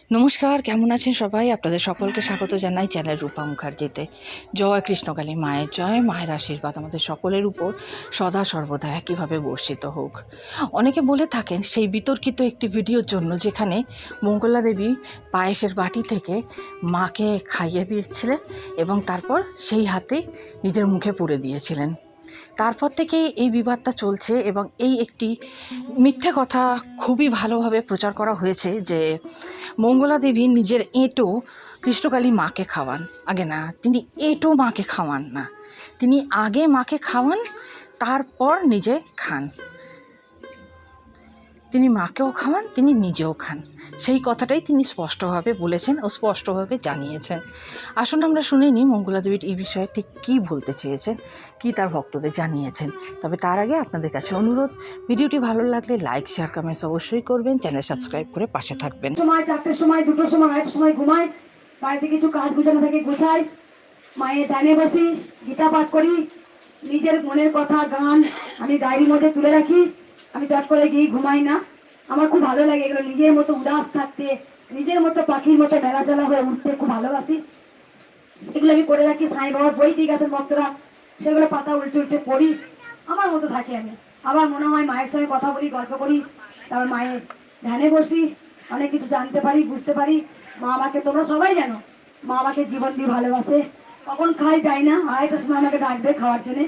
নমস্কার, কেমন আছেন সবাই? আপনাদের সকলকে স্বাগত জানাই চ্যানেল রূপা মুখার্জিতে। জয় কৃষ্ণকালী মায়ের জয়। মায়ের আশীর্বাদ আমাদের সকলের উপর সদা সর্বদা একইভাবে বর্ষিত হোক। অনেকে বলে থাকেন সেই বিতর্কিত একটি ভিডিওর জন্য যেখানে মঙ্গলা দেবী পায়েসের বাটি থেকে মাকে খাইয়ে দিয়েছিলেন এবং তারপর সেই হাতে নিজের মুখে পুরে দিয়েছিলেন। তারপর থেকে এই বিবাদটা চলছে এবং এই একটি মিথ্যে কথা খুবই ভালোভাবে প্রচার করা হয়েছে যে মঙ্গলা দেবী নিজের এঁটো কৃষ্ণকালী মাকে খাওয়ান। আগে না, তিনি এঁটো মাকে খাওয়ান না, তিনি আগে মাকে খাওয়ান, তারপর নিজে খান। তিনি মাকেও খাওয়ান, তিনি নিজেও খান। সেই কথাটাই তিনি স্পষ্টভাবে বলেছেন ও স্পষ্টভাবে জানিয়েছেন। আসুন আমরা শুনে নিই মঙ্গলা দেবীর এই বিষয়ে ঠিক কী বলতে চেয়েছেন, কী তার ভক্তদের জানিয়েছেন। তবে তার আগে আপনাদের কাছে অনুরোধ, ভিডিওটি ভালো লাগলে লাইক, শেয়ার, কমেন্টস অবশ্যই করবেন, চ্যানেল সাবস্ক্রাইব করে পাশে থাকবেন। সময় 4টের সময়, 2টোর সময়, 2টার সময় ঘুমাই, বাড়িতে কিছু কাজ গুছানো থাকে গোছাই, মায়ের ধ্যানে বসি, গীতা পাঠ করি, নিজের মনের কথা গান আমি ডায়েরির মধ্যে তুলে রাখি। আমি চট করে গিয়ে ঘুমাই না, আমার খুব ভালো লাগে এগুলো, নিজের মতো উদাস থাকতে, নিজের মতো পাখির মতো মেলাচলা হয়ে উঠতে খুব ভালোবাসি। এগুলো আমি করে রাখি। সাই বাবার বই ঠিক আছে ভক্তরা, সেগুলো পাতা উল্টে উল্টে পড়ি, আমার মতো থাকি আমি। আবার মনে হয় মায়ের সঙ্গে কথা বলি, গল্প করি, তারপর মায়ের ধ্যানে বসি, অনেক কিছু জানতে পারি, বুঝতে পারি। মা আমাকে, তোমরা সবাই জানো, মা আমাকে জীবন দিয়ে ভালোবাসে। কখন খাই যাই না, 2:30টার সময় আমাকে ডাকবে খাওয়ার জন্যে।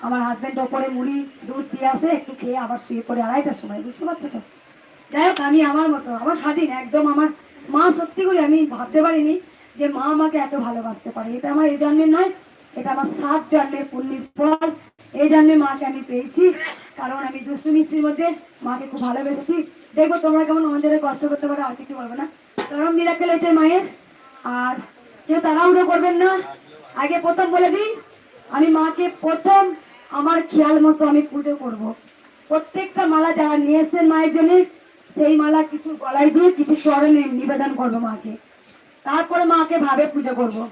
আমার হাজব্যান্ড ওপরে মুড়ি দুধ দিয়ে আসে, একটু খেয়ে আবার শুয়ে পড়ে 2:30টার সময়, বুঝতে পারছো তো? যাই হোক, আমি আমার মতো, আমার স্বাধীন একদম। আমার মা সত্যি করে আমি ভাবতে পারিনি যে মা আমাকে এত ভালোবাসতে পারে। এটা আমার এই জন্মের নয়, এটা আমার 7 জন্মের পুণ্যের ফল। এই জন্মে মাকে আমি পেয়েছি, কারণ আমি দুষ্টু মিষ্টির মধ্যে মাকে খুব ভালোবেসেছি। দেখবো তোমরা কেমন আমাদের কষ্ট করতে পারো, আর কিছু বলবো না। চরম মিরাকেল হয়েছে মায়ের। আর কেউ তাড়াহুড়ো করবেন না। আগে প্রথম বলে দিই, আমি মাকে প্রথম আমার খেয়াল মতো আমি পুজো করব। প্রত্যেকটা মালা যারা নিয়ে এসছেন মায়ের জন্য, সেই মালা কিছু গলায় দিয়ে কিছু চরণে নিবেদন করবো মাকে, তারপরে মাকে ভাবে পুজো করবো।